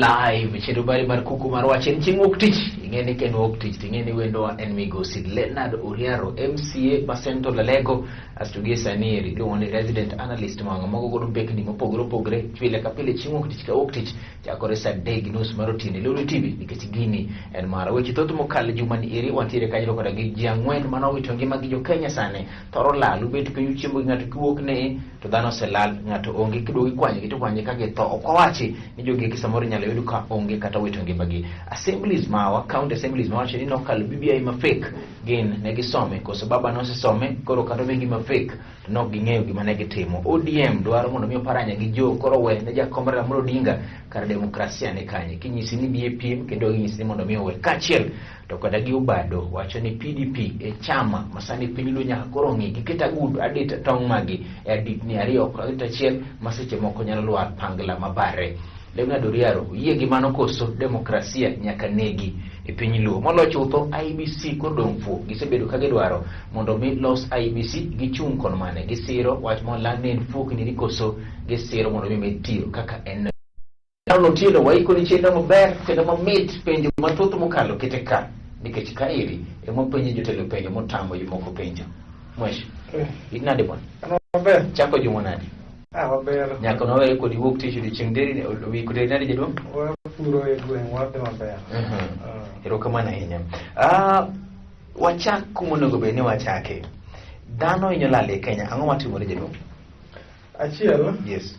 live chendo bari mar kuku mar wachen ching oktich ingeni ken oktich ingeni wendo en migosi Leonard Uriaro MCA Basento Lalego astugie saniri dwoni resident analyst manga mogo godo bekni mopogore chwile ka pile ching oktich ka oktich jakore sa deg nus marotini Lulu TV nikech gini en mara weche thoth mokal jumani eri wantiere kanyo koda gi jangwen manowito ngima gi jo Kenya sane toro lalu bet pinyu chiembo ngato kiwuok ne to dhano selal ngato onge kidogi kwanye to kwanye kage to okwachi ni jogi kisamoro nyalo yudo ka onge kata wito ngimagi assemblies mawa county assemblies mawa chini no kal BBI ma fake gin ne gisome ko sababu no se some koro kata bengi ma fake no ging'eyo gima ne gitimo ODM dwaro mondo mi paranya gi jo koro we ne jakomra Ramogi Odinga kar demokrasia ne kanye kinyisi ni BAPM kendo ginyisi ni mondo mi we kachiel to kada gi ubado wacho ni PDP e chama masani piny lu nyaka koro ng'i giketa gudu adita tong magi e adit ni ariyo kata achiel maseche moko nyalo lwar pangla mabare Leonard Uriaro yie gimano koso demokrasia nyaka negi e piny luo molocho utho IBC kodong' fu gisebedo ka gidwaro mondo mi los IBC gichung' kon mane gisiro wach molandin fu ni koso gisiro mondo mi metiro kaka en Paulo Tielo waiko ni chenda maber kendo mamit penjo mathoth mokalo kete ka nikech ka iri emo penjo jotelo penjo motambo jomoko penjo mwesh inade bon maber chako jumonadi maber nyaka no we kodi wuok tishu di chingderi ne wi kodi nadi jedom puro e gweng wape maber ero kama na hinya wachak kumonego be ne wachake dhano inyolale Kenya ang'o matimore jedom achiel yes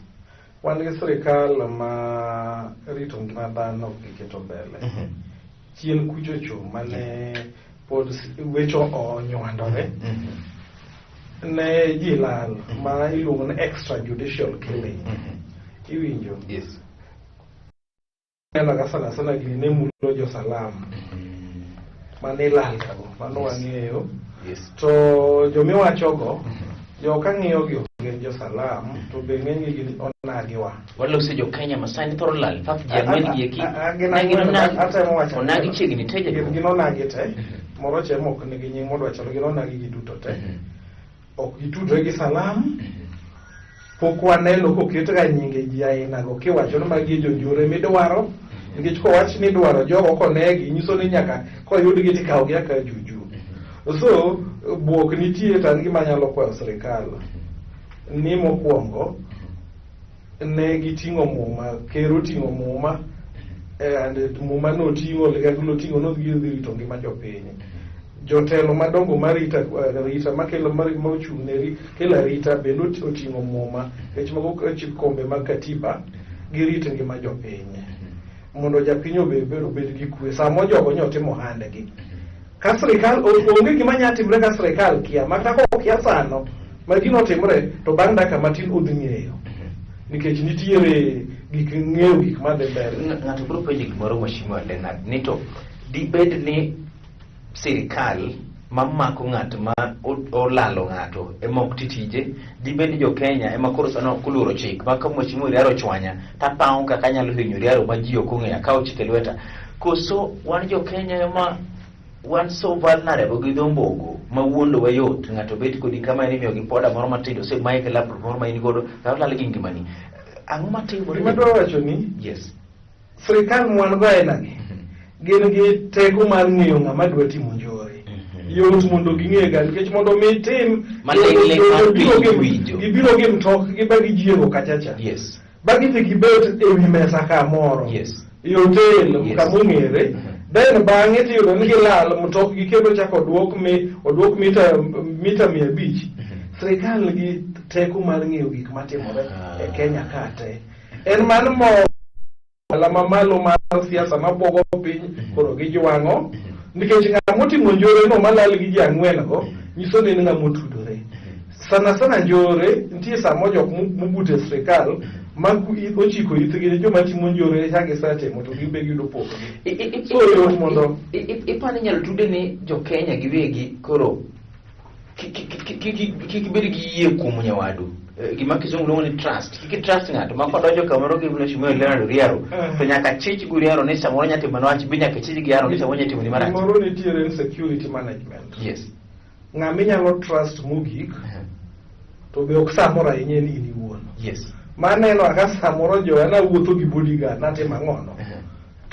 wan gi sirikal ma rito ngima dhano giketo mbele chien kuchocho mane pod wecho onywandore ne ji lal ma iluongo ni extrajudicial killing iwinjo yes nena ka sana gini ne mulo jo salam mane lal kago mano wang'eyo yes to jomiwachogo jo kang'iyo gi gen jo salam to be ng'eny gi onagi wa walo se jo Kenya masani thoro lal faf jerman gi eki onagi chegni teje gino nagi te moro chemo ok nigi nying modwa chalo gino nagi gi duto te ok gitudre gi salam pok waneno koket ga nyinge ji aina go kiwacho ni magi jonjore midwaro nikech kowach ni dwaro jogo konegi nyiso ni nyaka koyud gi tikaw gi aka juju so buok nitie tan gima nyalo kwayo sirikal ni mokwongo ne giting'o muma kero ting'o muma and muma no ting'o ligaglo ting'o no rito ngima jopiny jotelo madongo marita makelo mochung' ne kelo rita bende oting'o muma kech mago kombe mag katiba girito ngima jopiny mondo japiny obed gi kwe samo jogo nyotimo handegi ka sirikal onge gima nya timre ka sirikal kia maka ko kia sano ma gino timre to bang' dakika matin odhi ng'eyo nikech nitiere gik ng'eyo gik madhi mbele ng'ato biro penjo gimoro mheshimiwa Leonard ni to dibed ni sirikal mamako ng'at ma olalo ng'ato ema ok titije dibed jo Kenya ema koro sano kuluro chik maka mheshimiwa Uriaro chwanya tapao kaka nyalo hinyo Uriaro ma ji ok ong'eyo akawo chike lweta koso wan jo Kenya ema wan so vulnerable gi dhombogo ma wuondo wayot ng'ato bet kodi kama ni miyo gi poda moro matindo se Michael laptop moro ma in godo ka lal gi ngimani ang'o matimore madwa wacho ni yes sirikal mwan go enagi gin gi teko mar ng'eyo ng'ama dwa timo njore yot mondo ging'e ga nikech mondo mi tim gibiro gi mtok gi bagi jiego kachacha yes bagi dhi gibet e wi mesa kamoro yes yotel kamong'ere then bang'e tiyudo ni gilal mtok gi kendo chako odwok mita 500 sirikal gi teko mar ng'eyo gik matimore e Kenya kate en mano mo ala mamalo mar siasa mapogo piny koro gi jwang'o nikech ng'ama timo njore no malal gi ji ang'wen go nyiso ni ng'ama otudore sana njore nitie samo jok mobute sirikal ochiko ithgi joma timo njore chagi satemo to gibe gido poko so yot mondo ipani nyalo tude ni jo Kenya giwegi koro kikibedi gi yie kuom nyawadu gima kizungu luongo ni trust trust ng'ato ma kodonjo kamoro gi mheshimiwa Leonard Uriaro to nyaka chich Uriaro ni samoro nyatimo wach bi nyaka chich gi Uriaro ni samoro nyatimo ni marach moro nitiere security management yes ng'ama nyalo trust mogik to be ok samoro ahinya ni iwuon yes maneno aka samoro joana wuotho gi bodyguard natimo ang'ono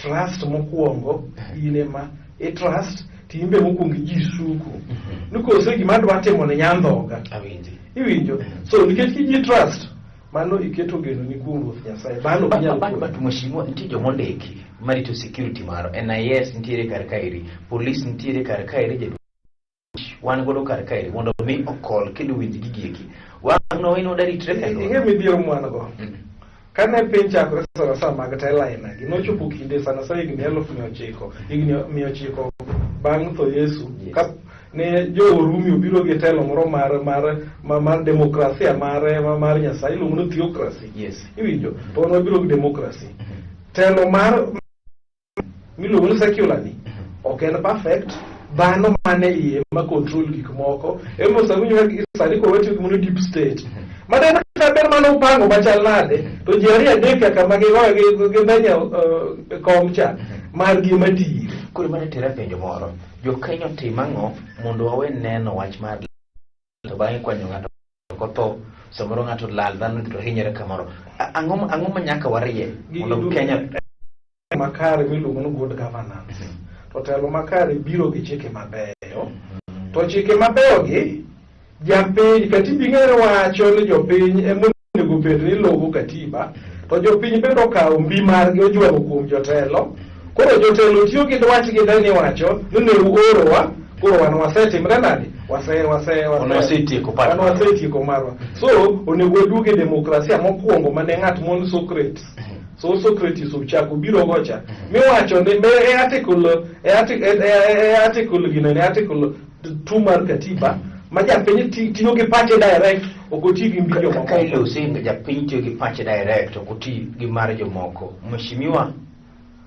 trust mokwongo ine ma e trust timbe mokwongo ji suko nikose gima dwa timo ne nyandhoga iwinjo so nikech kiji trust mano iketo geno ni kuom Ruoth Nyasaye bano but mheshimiwa nitie jomondiki marito security maro NIS nitiere kar kairi police nitiere kar kairi wan godo kar kairi mondo mi okol kendo winj gigieki wang'no ino dari trek inge midhiero mwan go kane piny chakore sa mag tela ina gi nochopo kinde sana sa higni 1900 bang' tho Yesu ne jo Rumi obiro gi telo moro mar demokrasia mar Nyasaye iluongo ni theocracy iwinjo to no biro gi demokrasi telo mar miluongo ni secular ni ok en perfect dhano mane iye ma control gik moko emo sawinyo gi sani ko weche gimono deep state madena kaber mano upango machal nade to jeri adeka kama gi danya komcha mar gima tiyo kuri mane tera penjo moro jo Kenya timang'o mondo wawe neno wach mar to bang'e kwanyo ng'ato kotho samoro ng'ato lal dhano to hinyere kamoro ang'o manyaka warie mondo Kenya makare miluongo ni good governance to telo makare biro gi chike mabeyo to chike mabeyo gi japiny katiba ing'ere wacho ni jopiny emonego bed ni logo katiba to jopiny bendo kawo mbi margi ojwalo kuom jotelo koro jotelo tiyo gi dwachgi dani wacho ni ne uorowa koro wan wasetimre nade wasetieko marwa so onego waduoge demokrasia mokwongo mane ng'at mon Socrates ochako biro gocha miwacho ni e article gino ne article 2 mar katiba ma japiny tiyo gi pache direct okoti gi mbi jomoko kailo singa japiny tiyo gi pache direct okoti gi mar jomoko mheshimiwa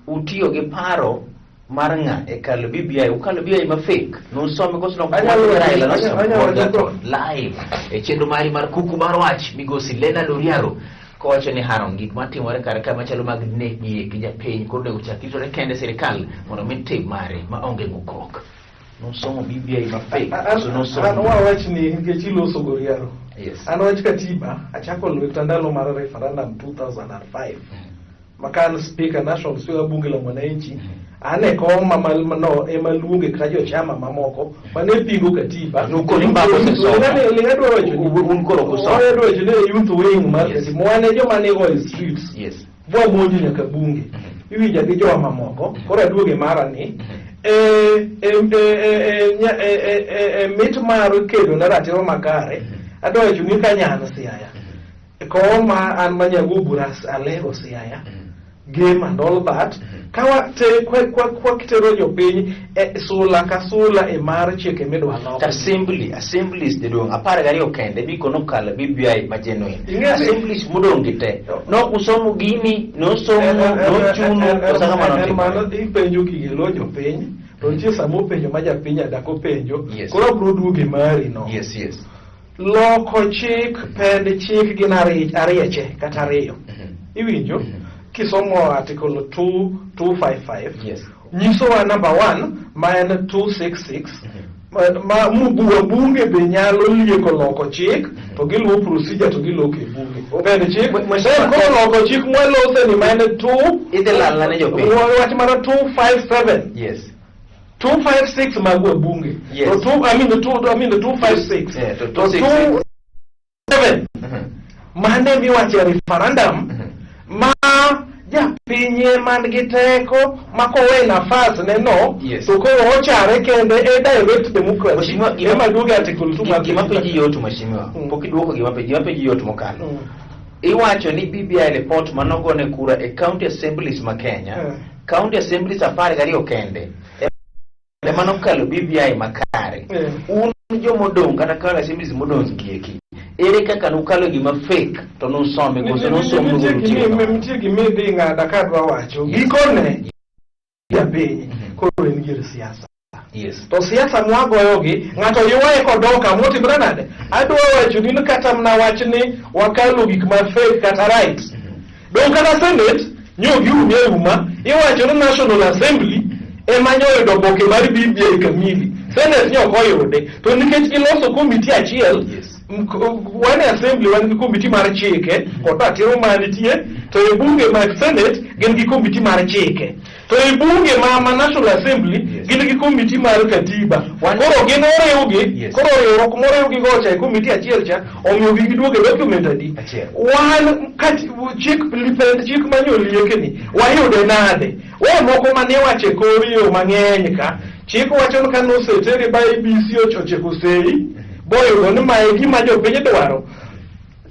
utiyo gi paro mar ng'a e kalo BBI ukalo BBI ma fake no some koso no live e chenro mari mar kuku mar wach migosi Leonard Oriaro kowacho ni haron gik matimore kar ka machalo mag nek gi japiny kod uchakitore kende sirikal mondo mitim mare ma onge ng'ukruok no somo BBI ma fake so no somo an wach ni nikech iloso Oriaro an wach katiba achako lweta ndalo mar referendum 2005 makan speaker national speaker bunge la mwananchi ane koma no emaluonge kata jo chama mamoko mane pingo katiba nukoni mbako sesoma lingadwa wacho ni unkoro kusoma lingadwa wacho ni youth wing market mwane jo mane go streets bwa monjo nyaka bunge iwinja gi jo mamoko koro aduoge mara ni mit mar kedo na ratiro makare adwa wacho ni kanyana siaya koma an manyago buras alego siaya game and all that kawa te kwa kitero jopiny sula ka sula e mar chike midwa loko assemblies de dong apare gari okende biko no kala BBI majeno assemblies mudongi te no usomo gini no somo no chuno osaka mano ipenjo kigelo jopiny to nitie samo penjo ma japiny adako penjo koro bro duoge mari no loko chik pend chik gin arieche kata ariyo iwinjo kisomo article 255 nyiso wa number 1 ma en 266 ma mubua bunge be nyalo lieko loko chik to giluwo procedure to giloke bunge pend chik ko loko chik mwalose ni ma en 2 idelala ne jopiny wach mana 257 256 magwa bunge to 256 to 27 mane miwache referendum ma japinye man gi teko makowe nafas neno to koro ochare kende e direct democracy ema duoge article 2 gima peji yotu mheshimiwa pokiduoko gima peji yotu mokalo iwacho ni BBI report manogone kura e county assemblies ma Kenya county assemblies apare gari okende mano kalo BBI makare un jomodong kata kala assemblies modong gieki ere kaka nukalo gima fake to no some goso no somo mtie gimedhi ng'ada kadwa wacho gikone japiny koro en gir siasa to siasa mwagoyogi ng'ato yuaye kodoka motimre nade adwa wacho ni kata mna wach ni wakalo gik ma fake kata right dong kata senate nyogi uma iwacho ni national assembly emanyoyudo oboke mar BBI kamili senate nyokoyude to nikech giloso komiti achiel wane assembly wan gi komiti mar chike kod ratiro manitie to e bunge mag senate gin gi komiti mar chike to e bunge ma National Assembly gin gi komiti mar katiba koro gin oriwgi koro riwruok moriwgi gocha e komiti achiel cha omiyo gi giduoge document adi wan chik manyoliekni wayude nade moko mane wache koriyo mang'eny ka chik wacho ni kano seteri ba IBC ocheko sei boyudo ni mae gima jopiny dwaro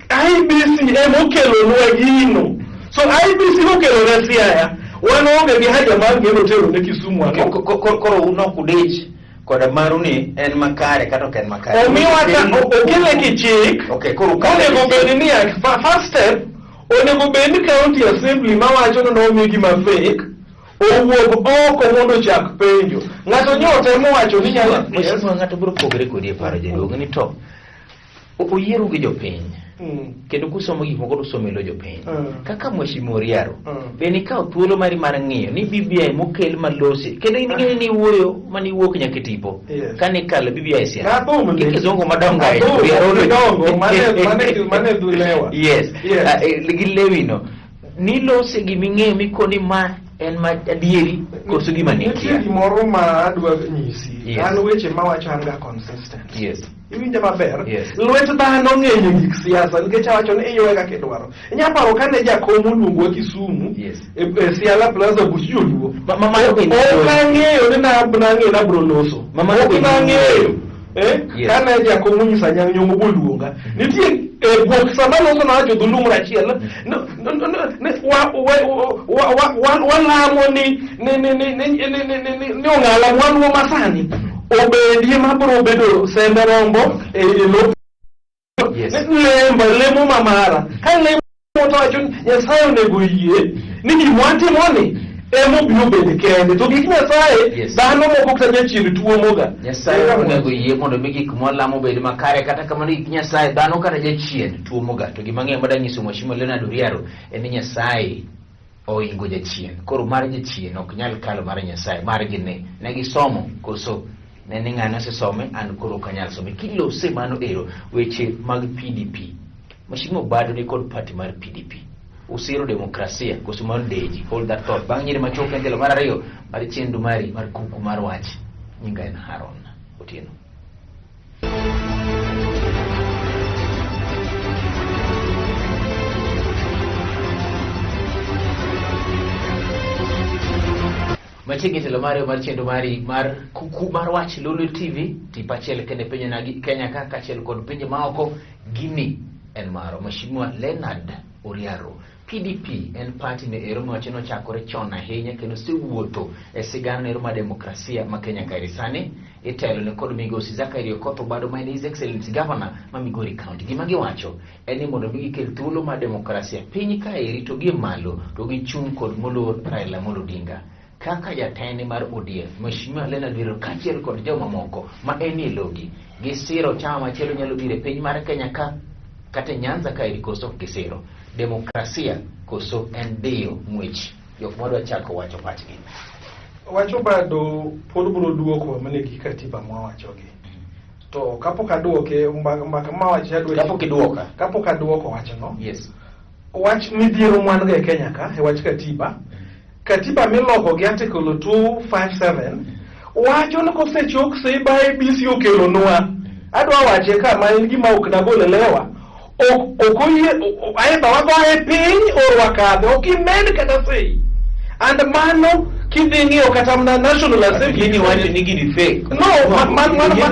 IBC emokelo nwa gino so IBC okelo ne Siaya wan onge gi haja mar ng'eno tero ne Kisumu ano koro unokudich koda maru ni en makare kata ok en makare omiyo okele ki chik onego bed ni first step onego bed ni county assembly mawacho ni omiyo gima fake owuog oko mondo chak penjo ng'ato nyote mowacho ni nyalo ng'ato biro pogre kodi e paro jaduong' ni to oyiero gi jopiny kendo kusomo gik moko somo lo jopiny kaka Mheshimiwa Oriaro bende ikawo thuolo mari mar ng'iyo ni BBI mokel malosi kendo ing'eyo ni wuoyo mani wuok nyaka tipo kane kalo BBI sia kizungu madongo mane dhulewa yes gi lewino ni lose giming'eyo mikoni ma en ma adieri koso gima nikia gimoro ma adwa nyisi an weche mawacho an ga consistent iwinja maber lwet dhano ng'eyo gik siasa nikech awacho ni iywega kidwaro inyaparo kane jakom luongo Kisumu e Siala Plaza buch joluo okang'eyo ni nang'eyo nabro loso okang'eyo kane jakom nyisa nyang'nyongo boluonga nitie bwok sama loso nawacho dhulum rachiel walamo ni ong'ala mwaluo masani obedie mabro bedo sembe rombo e lo lemo mamara ka lemo to wacho Nyasaye onego yie ni gimwatimoni emobiro bede kende to gik Nyasaye dhano moko kata jachien tuo moga Nyasaye onego yie mondo mi gik mwalamo bed makare kata kamano gik Nyasaye dhano kata jachien tuo moga to gimang'eyo madanyiso Mheshimiwa Leonard Oriaro en ni Nyasaye oingo jachien koro mar jachien ok nyal kalo mar Nyasaye mar gine ne gisomo koso ne ni ng'ano sesome an koro kanyal some kilose mano ero weche mag PDP Mheshimiwa bado ni kod party mar PDP usiro demokrasia koso mar deji hold that thought bang' nyiri machoke ndelo mar ariyo mar chendu mari mar kuku mar wach nyinga en Haron Otieno. Machiegni telo mare mar chendu mari mar kuku mar wach Lulu TV tipachiel kende penye na Kenya kaka achiel kod pinje maoko gini en maro Mheshimiwa Leonard Oriaro PDP en party ne ero mawacheno chakore chon ahinya kendo sewuotho e sigana ero ma demokrasia ma Kenya karisani itelo ne kod migosi Zachary Okoth Obado ma His Excellency Governor ma Migori County gima giwacho en ni mondo gikel thuolo ma demokrasia piny ka rito gi malo to gichung' kod molor Raila Amolo Odinga kaka jatende mar ODF Mheshimiwa Leonard Oriaro kachiel kod joma moko ma en e logi gisiro chama machielo nyalo bire piny mar Kenya ka kata Nyanza ka koso gisiro demokrasia koso en dio mwich jok modwa chako wacho pachgi wacho bado pod bro duoko mane gi katiba mwawachogi to kapok aduoke mbaka mawacho adwe kapok aduoko wacho no wach midhiero mwan ga Kenya ka e wach katiba miloko gi article 257 wacho ni kosechok sei ba IBC okelo nwa adwa wache kama en gima ok nagolelewa okoyie aidha wagoye piny orwakadhe okimed kata sei and mano kidhing'iyo kata mna National Assembly ni wacho ni gini fake no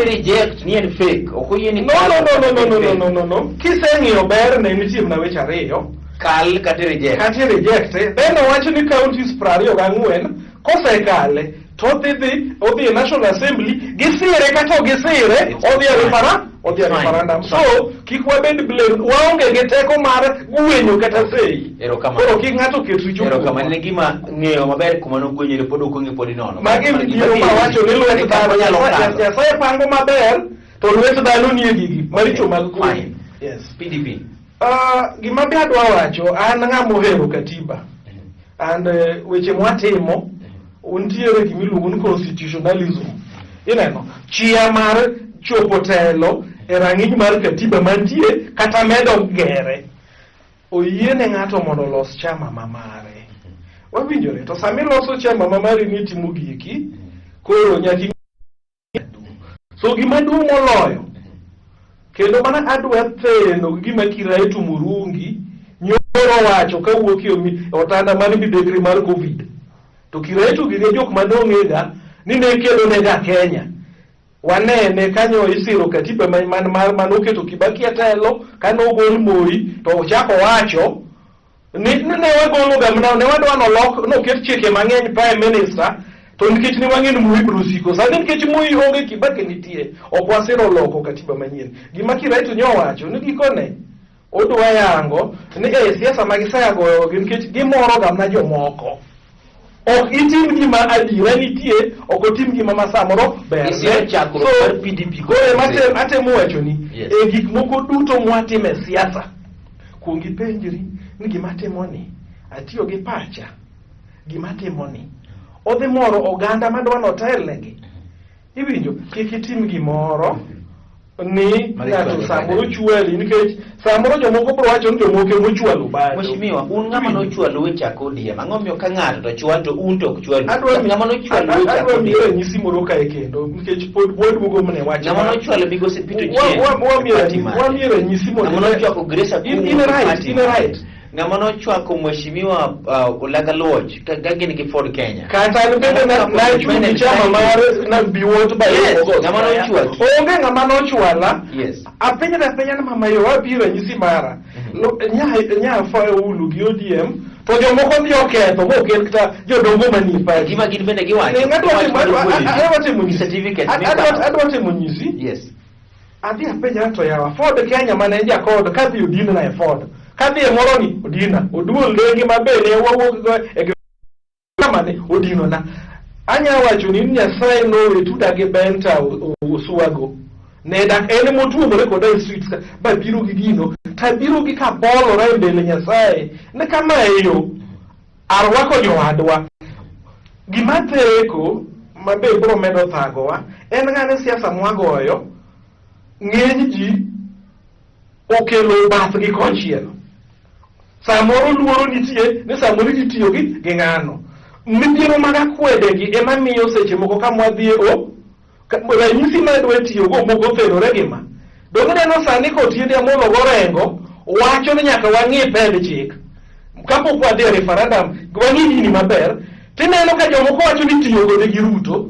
reject ni en fake okoyie ni no kiseng'iyo ber ne nitie mna weche ariyo kal kata reject then wacho ni counties 24 kosekale to odhi e National Assembly gisire kata gisire odhi e referendum so kik wabed blame waonge gi teko mar gwenyo kata sei koro kik ng'ato ket richo kama ne gima ng'eyo maber kuma no gwenyore pod ok ong'e pod nono magi biro ma wacho ni lwet dhano Nyasaye pango maber to lwet dhano nie gigi maricho mag fine PDP gima be adwa wacho an ng'ama ohero katiba and weche mwatimo untiere gimiluongo ni constitutionalism ineno chia mar chopo telo e rang'iny mar katiba mantie kata medo gere oyiene ng'ato mondo los chama mamare wawinjore to sami loso chama mamari ni timo giki koro nyaki so gima duong' moloyo kendo mana adwa theno gima Kiraitu Murungi nyoro wacho kawuok otanda mar midekre mar Covid to Kiraitu gine jok manong'ega ni ne kelo nega Kenya wanene kanyo isiro katiba manoketo Kibaki atelo kanogol Moi to ochako wacho ne wagolo gamna ne wadwa nolok noket chike mang'eny prime minister to nikech ni wang'en Moi brusiko sani nikech Moi onge Kibaki nitie ok wasiro loko katiba manyien gima Kiraitu nyowacho ni gikone odwa yango ni siasa magisago nikech gimoro gamna jomoko ok itim gima adira nitie ok otim gima masamoro ber so PDP kore atemo wacho ni e gik moko duto mwatime siasa kuongi penjri ni gima timoni atiyo gi pacha gima timoni odhi moro oganda madwa notelnegi iwinjo kik itim gimoro ni ng'ato samoro chwali nikech samoro jomoko bro wacho ni jomoko mochwalo bayo Mheshimiwa un ng'ama nochwalo weche akodiye ang'o miyo ka ng'ato to chwal to un to ok chwal ng'ama nochwalo weche akodiye adwa nyisi moro kae kendo nikech pod duogo mne wacho ng'ama nochwalo migosi Pito wamiero nyisi moro ng'ama nochwako Grace Akumu in right ng'ama nochwako Mheshimiwa Olaga Lodge kagin gi Ford Kenya kata bende na chumi chama mare na biwot ba ng'ama nochwako onge ng'ama nochwala yes apenya na mama yo wabiro nyisi mara nya fa ulu gi ODM to jomoko ndi oketho mokel kata jodongo mani pa gima gin bende giwacho certificate adwa temo nyisi yes adhi apenya to yawa Ford Kenya mane jakod kadhi odin na Ford kadhi moro ni odina oduol lengi mabene wawuok e kamane odino na anya wacho ni Nyasaye no wetuda gi benta osuwago ne dak en motuomore koda e streets ba biro gi gino ta biro gi kabolo ra mbele Nyasaye ne kama eyo arwako jowadwa gima teko mabe bro medo thagowa en ngane siasa mwagoyo ng'eny ji okelo bath gi konchiel samoro luoro nitie ni samoro gitiyo gi ng'ano midhiero mag akwede gi ema miyo seche moko kamwadhi ranyisi madwa tiyo go moko fenore gi ma donge neno sani kotiende amolo gorengo wacho ni nyaka wang'i ped chik kapok wadhi e referendum wang'i gini maber tineno ka jomoko wacho ni tiyo go gi Ruto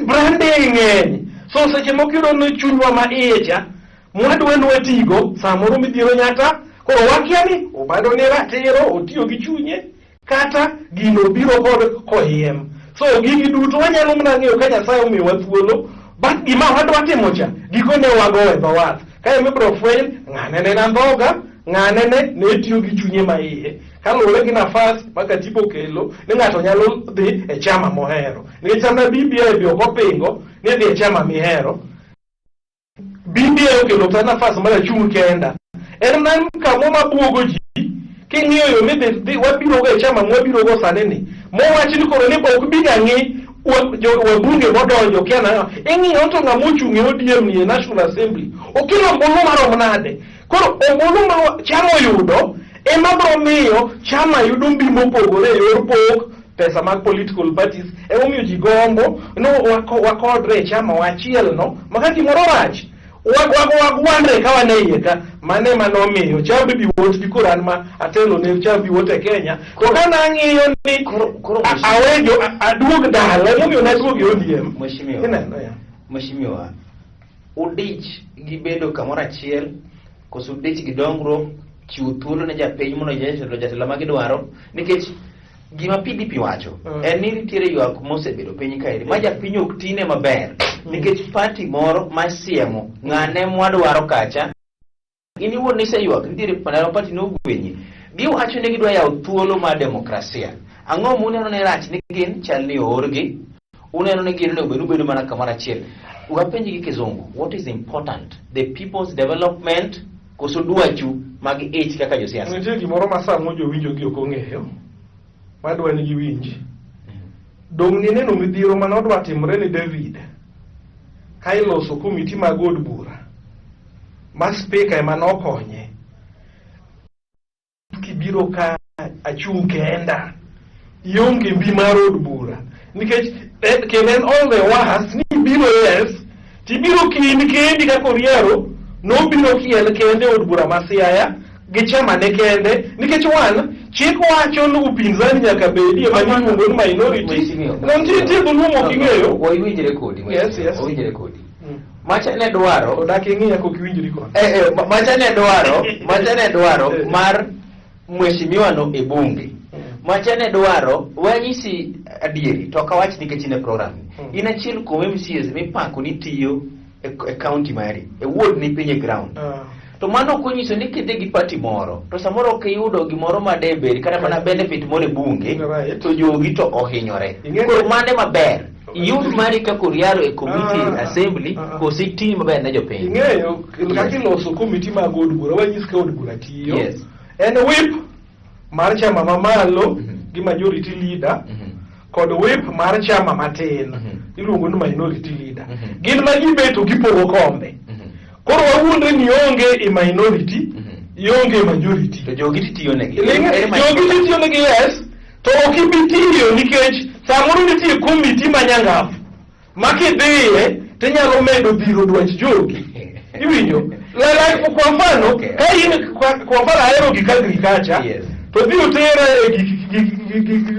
branding ng'eny so seche moko yudo ni chunywa ma iye cha mwadwa nwatigo samoro midhiero nyaka koro wakia ni obado ni ratiro otiyo gi chunye kata gino biro kod kohiem so gigi duto wanyalo mna ng'eyo ka Nyasaye omiyowa thuolo but gima wadwa timo cha gikone wago e bawath kae mibro fweny ng'ane ne ndhoga ng'ane ne tiyo gi chunye ma iye kaluwore gi nafas maka tipo kelo ni ng'ato nyalo dhi e chama mohero nikech sama BBI okopingo ni dhi e chama mihero BBI okelo ta nafas mar chung kenda en nan kamo mabuogo ji king'iyo yo midhi wabiro go e chama mwabiro go sane ni mowachi ni koro ni ok bi ng'i wabunge modonjo kiana ing'iyo to ng'amo chung e ODM ni e National Assembly okelo mbulu marom nade koro ombulu ma chama yudo ema bro miyo chama yudo mbi mopogore e yor pok pesa mag political parties omiyo ji gombo no wakodre chama wachiel no maka gimoro rach wagwandre ka wane iye ka mane manomiyo chambi biwot di koran ma atelo ne chambi wote e Kenya to kana ng'iyo ni awejo aduog dala momiyo na duog ODM Mheshimiwa udich gibedo kamoro achiel koso udich gidongro chiwo thuolo ne japiny mondo jatelo magidwaro nikech gima PDP wacho en ni nitiere ywak mosebedo piny kaeri ma japiny ok tine maber nikech party moro masiemo ng'ane mwadwaro kacha in iwuon niseywak nitiere party nogwenyi giwacho ni gidwa yawo thuolo mar demokrasia ang'o muneno ni rach ni gin chal ni oorgi uneno ni gin bedo mana kamoro achiel wapenji gi kizungu what is important the people's development koso dwachu mag ich kaka josiasa nitie gimoro ma samo jowinjo gi ok ong'eyo madwa ni giwinji dong ni neno midhiero manodwa timre ni David ka iloso komiti mag od bura ma speaker ema nokonye kibiro ka achung' kenda ionge mbi mar od bura nikech kendo en all the was ni biro yes tibiro kini kendi kaka Oriaro nobiro kiel kende od bura ma Siaya gi chama ne kende nikech wan chik wacho ni upinzani nyaka bedie ma iluongo ni minority nitie dhulumo king'eyo winjre kodi winjre kodi macha ne dwaro odak ing'iya kok iwinjri kod macha ne dwaro mar mheshimiwa no e bunge macha ne dwaro wanyisi adieri to kawach nikech ne program in achiel kuom MCAs mipango ni tiyo e county mari e ward ni pinye ground to mano konyiso ni kete gi party moro to samoro ok yudo gimoro ma deberi kata mana benefit moro e bunge to jogi to ohinyore koro mane maber yud mari ka Oriaro e committee assembly ko siti maber na jopiny ing'eyo kaka iloso committee mag od bura wanyis ka od bura tiyo en whip mar chama mamalo gi majority leader kod whip mar chama matin iluongo ni minority leader gin ma gibeto gipogo kombe koro wawuondre ni onge e minority ionge e majority to jogi tiyo negi jogi tiyo negi yes to ok ibi tiyo nikech samoro nitie committee manyangafu makidhiye tinyalo medo biro dwach jogi iwinjo kwa mfano ka in kwa mfano ahero gik agriculture to dhi utera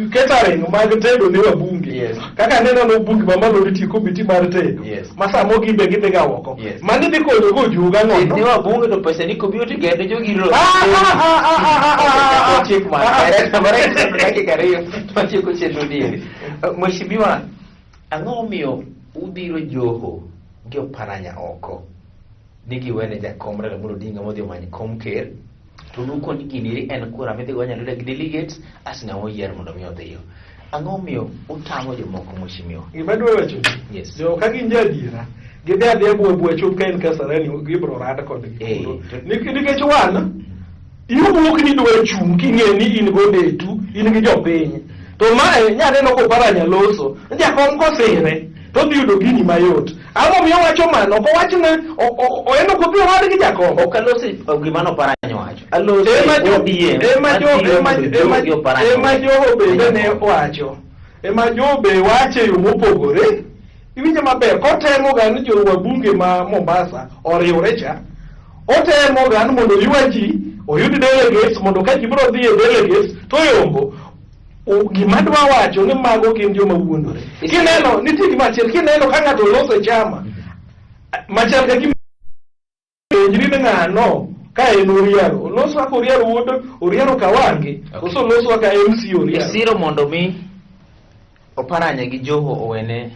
catering mag tedo ne wabunge kaka neno no bunge mamalo nitie committee mar tedo masamo gimbe gidhiga oko mane dhi konyo go juga ng'ono ne wabunge to pesa ni community gede jogi ro mheshimiwa ang'o miyo udhiro joho gi Oparanya oko nigi wene jakom Raila Amolo Odinga modhi omany kom ker to nuko ni gini en kura midhi go nyalo gi delegates asina oyier mondo mi odhiyo ang'o miyo utamo jomoko mheshimiwa gima dwa wacho jo ka gin jadiera gidhi adhiya buo chop ka en Kasarani gibro rada kod gikuro nikech wan iwuok ni dwa chung king'e ni in go detu in gi jopiny to mae nyaneno ko Oparanya loso jakom kosire to dhi yudo gini mayot amo miyo wacho mano ko wachne oeno ko biro wad gi jakom okalosi gima no Oparanya wacho alosi ema joho bende ne wacho ema jobe wache yo mopogore iwinjo maber kotemo ga ni jo wabunge ma Mombasa oriwre cha otemo ga mondo yuaji oyud delegates mondo ka jibro dhi e delegates to yombo gima dwa wacho ni mago gin joma wuondore kineno nitie gima achiel kineno ka ng'ato loso chama machal ka gima enjri ne ng'ano ka en Oriaro loso ka Oriaro wuodo Oriaro Kawange koso loso ka MC Oriaro isiro mondo mi Oparanya gi joho owene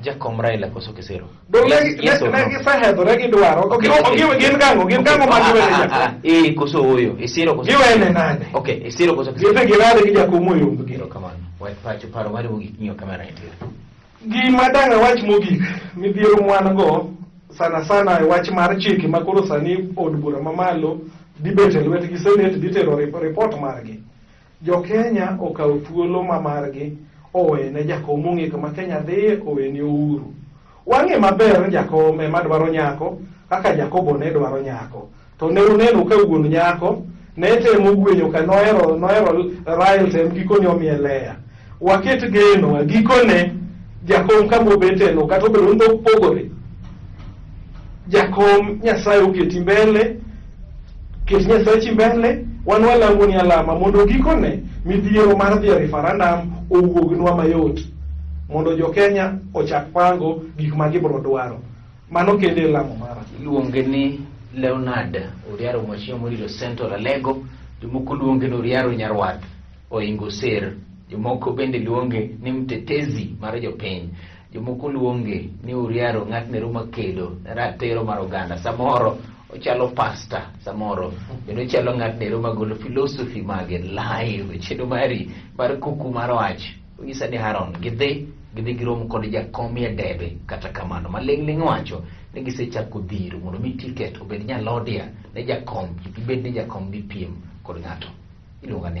jakom Raila koso kisiro negi sahedhore gidwaro gin gang'o magiwene koso oyo isiro koso giwene nade isiro koso kisiro girade gi jakom oyombo giro kamano pacho paro mari mogik ng'iyo kamera entie gima dang' wach mogik midhiero mwan go sana e wach mar chike makoro sani od bura mamalo dibet e lwetgi senate ditero report margi jo Kenya okawo thuolo ma margi owene jakom ong'e kama Kenya dhiye owene Uhuru wang'e maber jakom ema dwaro nyako kaka Jacobo ne dwaro nyako to ne uneno ka wuon nyako ne temo gwenyo ka nohero Raila tem gikone omielea waket geno gikone jakom kama obeteno kata obedo ndo pogore jakom Nyasaye oketi mbele ket Nyasaye mbele wan walamo ni alama mondo gikone midhiero mar dhi referendum owuognwa mayot mondo jo Kenya ochak pango gik ma gibro dwaro mano kende lamo mara luonge ni Leonard Oriaro Mheshimiwa Murilo Central Alego jomoko luonge ni Oriaro Nyarwath oingo ser jomoko bende luonge ni mtetezi mar jopiny jomoko luonge ni Oriaro ng'atne ruma kedo ratero mar oganda samoro ochalo pasta samoro kendo ochalo ng'atne ruma golo philosophy mage live chendo mari mar kuku mar wach onyisa ni Haron gidhi girom kod jakom ya debe kata kamano maling'ling wacho ni gisechako dhiro mondo mi ticket obed nyalodia ne jakom ibed ni jakom bi piem kod ng'ato iluonga ni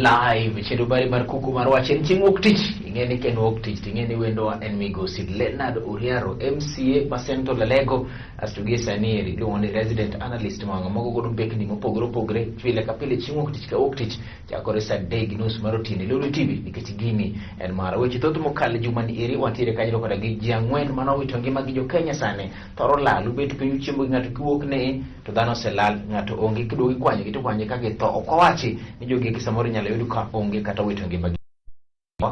live chenro bari mar kuku mar wach en chieng' wuok tich ing'eni ken wuok tich ting'eni wendowa en migosi Leonard Oriaro MCA Basento Lalego asto gie sani eri iluongo ni resident analyst mawang'a mogo godo mbekni mopogore opogore pile ka pile chieng' wuok tich ka wuok tich chakore saa 3:30 mar otieno e Lulu TV nikech gini en mara weche thoth mokalo jumani eri wantiere kanyo koda gi ji ang'wen manowito ngimagi jo Kenya sani thoro lal ubet piny chiemo gi ng'ato kiwuok ne to dhano oselal ng'ato onge kiduogo ikwanyogi to kwanye ka githo ok owachi ni jogi samoro nyalo yudo ka onge kata wito ngimagi.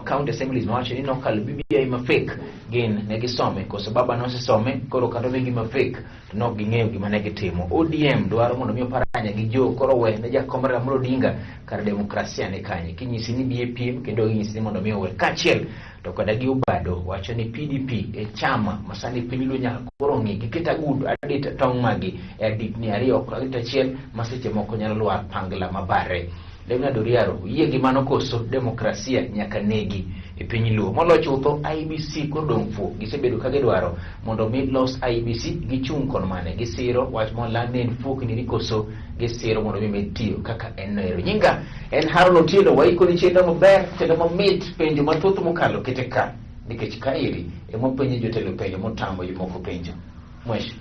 County Assemblies nowacho ni nokalo BBI ma fake gin ne gisome koso baba nosesome koro kata obe gima fake to nok ging'eyo gima ne gitimo. ODM dwaro mondo mi oparanya gi jo koro we ne jakom Raila Odinga kar demokrasia ne kanye kinyisi ni BAPM kendo ginyisi ni mondo mi owe kachiel to koda gi Obado wacho ni PDP e chama masani piny lo nyaka koro ng'i giketa gud adita tong' magi e aditni ariyo kagita achiel maseche moko nyalo lwar pangla mabare. Leonard Oriaro yie gi mano koso demokrasia nyaka negi e piny luo molo chutho IBC kodong' fu gisebedo ka gidwaro mondo mi los IBC gichung' kon mane gisiro wach moland en fuok ni koso gisiro mondo mi med tiyo kaka en noero nyinga en Harold Otieno waiko ni chenro maber kendo mamit penjo mathoth mokalo kete ka nikech ka iri emopenjo jotelo penjo motambo jomoko penjo mwesh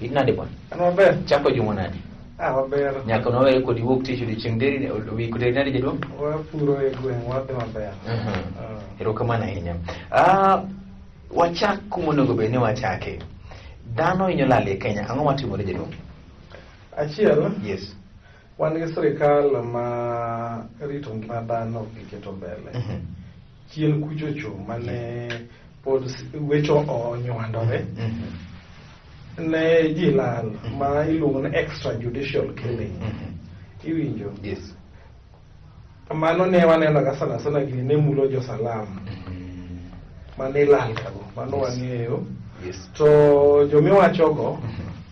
inade bwana maber chako jumonadi maber nyaka nowe kod wuok tich odiochieng' deri wi kuteri nade jaduong' wapuro e gweng' wadhi maber erokamano ahinya wachak kumonego bed ni wachake dhano hinyo lal e Kenya ang'o matimore jaduong'? Achiel yes wan gi sirikal ma rito ngima dhano giketo mbele chien kuchocho mane pod wecho onywandore ne ji lal ma iluongo ni extrajudicial killing iwinjo yes mano ne waneno ga sana sana gini ne mulo jo salam mane lal kago mano wang'eyo yes to jomiwachogo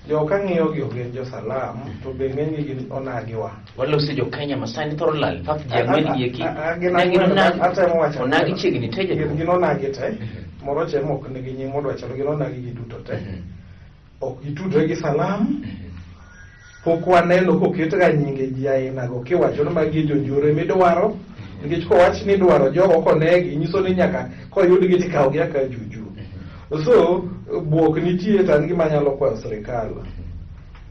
jo kang'iyo gi ogen jo salam to be ng'eny gi onagiwa walosi jo Kenya masani thoro lal fak ji ang'wen gi eki onagi chiegni te jaduong' gin onagi te moro che mok nigi nying modwa chalo gin onagi gi duto te ok gitudre gi salam pok waneno koket ga nyinge ji ainago kiwacho ni magi jonjore midwaro nikech kowach ni dwaro jogo konegi nyiso ni nyaka koyudgi tikawogi aka juju so buok nitie tan gima nyalo kwayo sirikal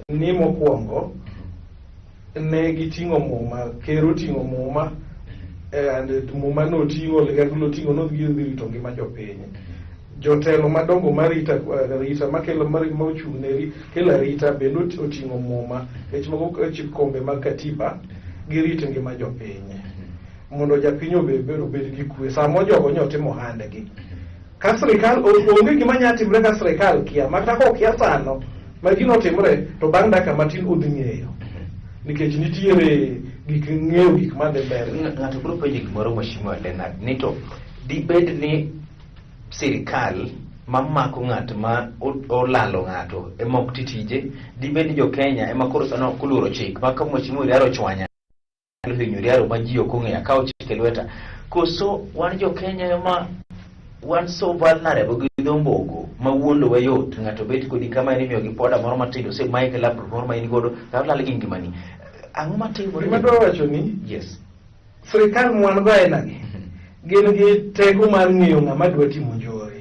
ni mokwongo ne giting'o muma ker oting'o muma muma noting'o liganglo oting'o nodhi rito ngima jopiny jotelo madongo marita makelo mochung' ne kelo arita bende oting'o muma kech moko kombe mag katiba girito ngima jopiny mondo japiny obed gi kwe samo jogo nyotimo ohandegi ka sirikal onge gima nyalo timre ka sirikal kia makata ka okia sano ma gino timre to bang' dakika matin odhi ng'eyo nikech nitiere gik ng'eyo gik madhi mbele. Ng'ato biro penjo gimoro Mheshimiwa Leonard ni to dibed ni sirikal mamako ng'ato ma olalo ng'ato ema ok titije dibed ni jo Kenya ema koro sano kuluoro chik maka Mheshimiwa Oriaro chwanya hinyo Oriaro ma ji ok ong'eyo akawo chike lweta koso wan jo Kenya ema wan so vulnerable gi dhombogo ma wuondo wayot ng'ato bet kodi kama en imiyo gi poda moro matindo se mic laptop moro ma in godo ka lal gi ngimani ang'o matimore madwa wacho ni yes sirikal mwan go ainagi gin gi teko mar ng'eyo ng'ama dwa timo njore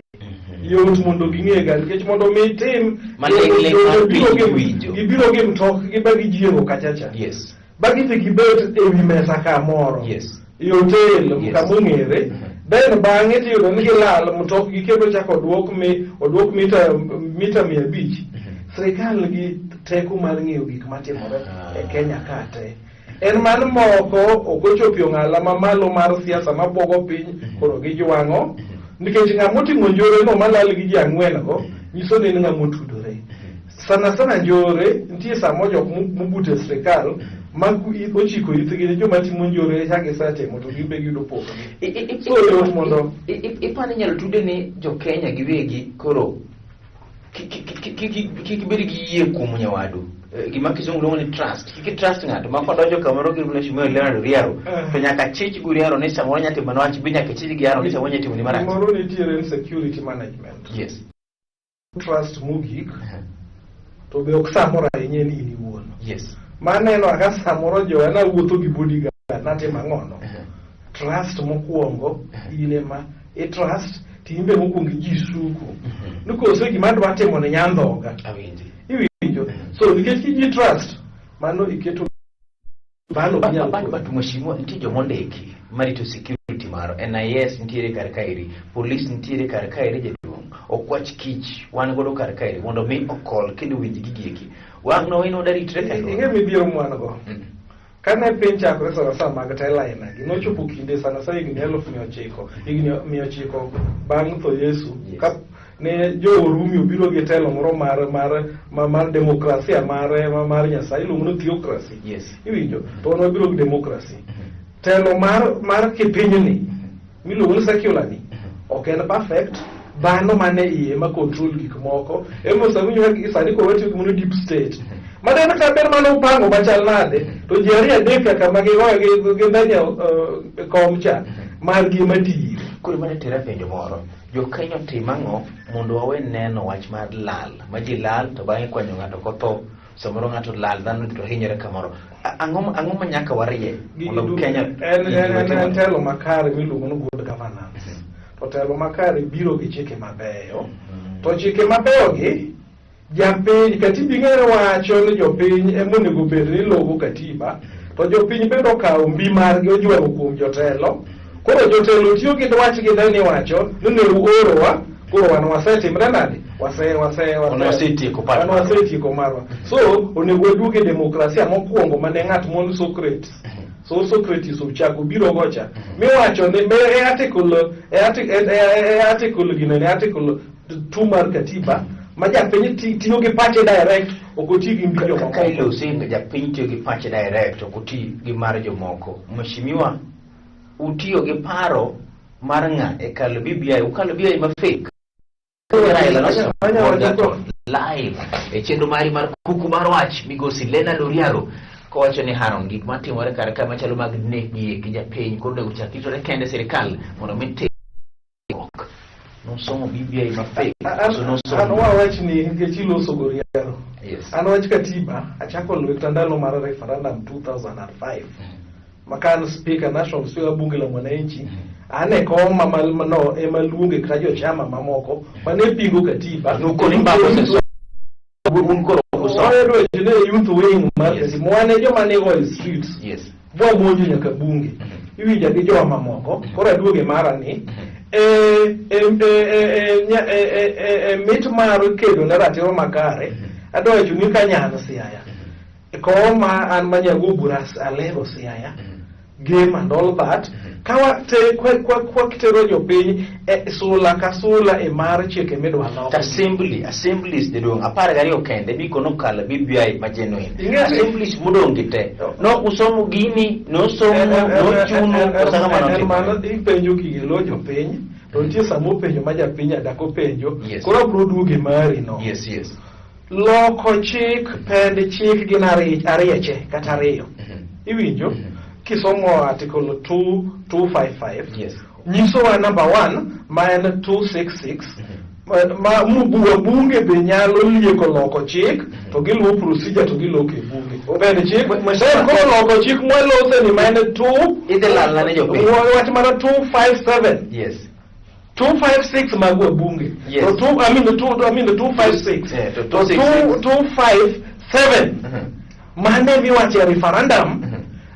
yot mondo ging'e ga nikech mondo mi tim gibiro gi mtok giba gijiengo kachacha yes bagidhi gibet e wi mesa kamoro yes yotel kamong'ere then bang'e tiyudo ni gilal mtok gi kendo chako odwok mita 500 sirikal gi teko mar ng'eyo gik matimore e Kenya kate en man moko okochopio ng'ala mamalo mar siasa mabwogo piny koro gi jwang'o nikech ng'amotimo njore no malal gi ji ang'wen go nyiso ni ng'amotudore sana sana njore nitie samo jok mobute sirikal ma ochiko itgi ne joma timo njore chagi satemo to gibe giyudo pokgi so yot mondo ipani nyalo tude ni jo Kenya giwegi koro kibedi gi yie kuom nyawadu gima kizungu luongo ni trust kiki trust ng'ato ma kodonjo kamoro gi Mheshimiwa Leonard Oriaro to nyaka chich gi Oriaro ni samoro nyati manwach bi nyaka chich gi Oriaro ni samoro nyati ni marach moro nitiere security management yes trust mugik to be ok samoro ahinya ni iwuon yes maneno aka samoro joana wuotho gi bodyguard natimo ang'ono trust mokuongo ilema e trust timbe mokuongo ji suko nikose gima dwa timo ne nyandhoga iwinjo so nikech ji trust mano iketo bano batu mheshimiwa nitie jomondeki marito security maro NIS nitiere kar kairi police nitiere kar kairi jaduong okwach kich wan godo kar kairi mondo mi okol kendo winj gigieki wang no ino dari trek inge midhiero mwan go kana piny chakore sana mag tela ina ginochopo kinde sana higni 1900 bang' tho Yesu ka ne jo Rumi obiro gi telo moro mar demokrasia mar Nyasaye iluongo ni theocracy iwinjo to no biro gi demokrasi telo mar kipinyni miluongo ni secular ni ok en perfect dhano mane iye ma control gik moko emosawinyo sani ko wati gi deep state madana ka ber mano upango machal nade to jeri adeka kama gigoyo gi ndanya komcha mar gima tire kuri mane tera penjo moro jo Kenya timango mondo wawe neno wach mar lal ma ji lal to bang'e kwanyo ng'ato kotho samoro ng'ato lal dhano to hinyore kamoro ang'o manyaka warie mondo Kenya en telo makare miluongo ni good governance to telo makare biro gi chike mabeyo to chike mabeyo gi japiny katiba ing'ero wacho ni jopiny emonego bed ni logo katiba to jopiny bedo kawo mbi margi ojwaro kuom jotelo koro jotelo tiyo gi dwach gi dhani wacho ni ne uorowa koro wan wasetimre nade wasetieko marwa so onego waduoge demokrasia mokwongo mane ng'at mon Socrates ochako biro gocha miwacho ni article 2 mar katiba ma japiny tiyo gi pache direct okoti gi mbijo moko kailo usinga japiny tiyo gi pache direct okoti gi mar jomoko mheshimiwa utiyo gi paro mar ng'a e kalo BBI ukalo BBI ma fake live e chenro mari mar kuku mar wach migosi Leonard Oriaro kowacho ni Haron gik matimore kar ka machalo mag nek gi japiny kod uchakitore kende sirikal mondo mi non sono BBI ma fake ano wawach ni nikech iloso Goriaro ano wach katiba achako lweta ndalo mar referendum 2005 makan speaker national speaker bunge la mwananchi ane koma no emaluonge kata jochama mamoko mane pingo katiba nukoni mbako seso unkoro kusoro jine youth wing market mwane joma ne go streets bwa monjo nyaka bunge iwinja gi joma mamoko kora duoge mara ni mit mar kedo na ratiro makare adwa chuni kanyano siaya koma an manyago buras alego siaya game and all that kawa te kwa kitero jopiny sula ka sula e mar chike midwa loko assemblies de dong apare gari okende biko no kala BBI magenuine assemblies mudongi te no usomo gini no somo no chuno osanga mano ipenjo kigelo jopiny to nitie samo penjo ma japiny adako penjo koro bro duoge mari no loko chik pend chik gin arieche kata ariyo iwinjo kisomo article 255 nyiso wa number 1 ma en 266 ma mubuwa bunge be nyalo lieko loko chik to giluwo procedure to giloke bunge obed chik masher ko loko chik mwelose ni ma en 2 idela la ne jopiny wat mana 257 256 magwa bunge to 256 to 257 mane viwache referendum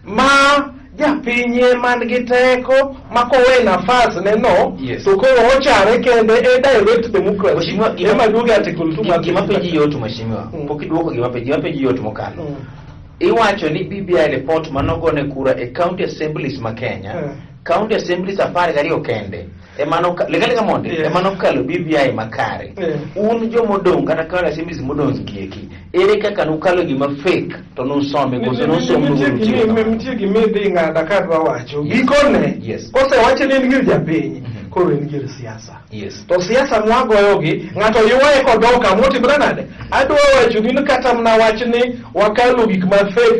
ma japinye man gi teko makowe nafas neno to ko ochare kende e direct democracy ema duoge article 2 gima penji yotu mheshimiwa pokiduoko gima penji yotu mokalo iwacho ni BBI report manogone kura e county assemblies ma Kenya county assemblies apare gari kende emano legalega monde emano kalo BBI makare un jo modong kata county assemblies modong kieki ere kaka nukalo gima fake to non some gozo non somo mtie gimede ngada kadwa wacho gikone kose wache ni ngir japiny koro en gir siasa to siasa mwagoyogi ng'ato yuaye kodoka motimre nade adwa wacho ni kata mna wachni wakalo gik ma fake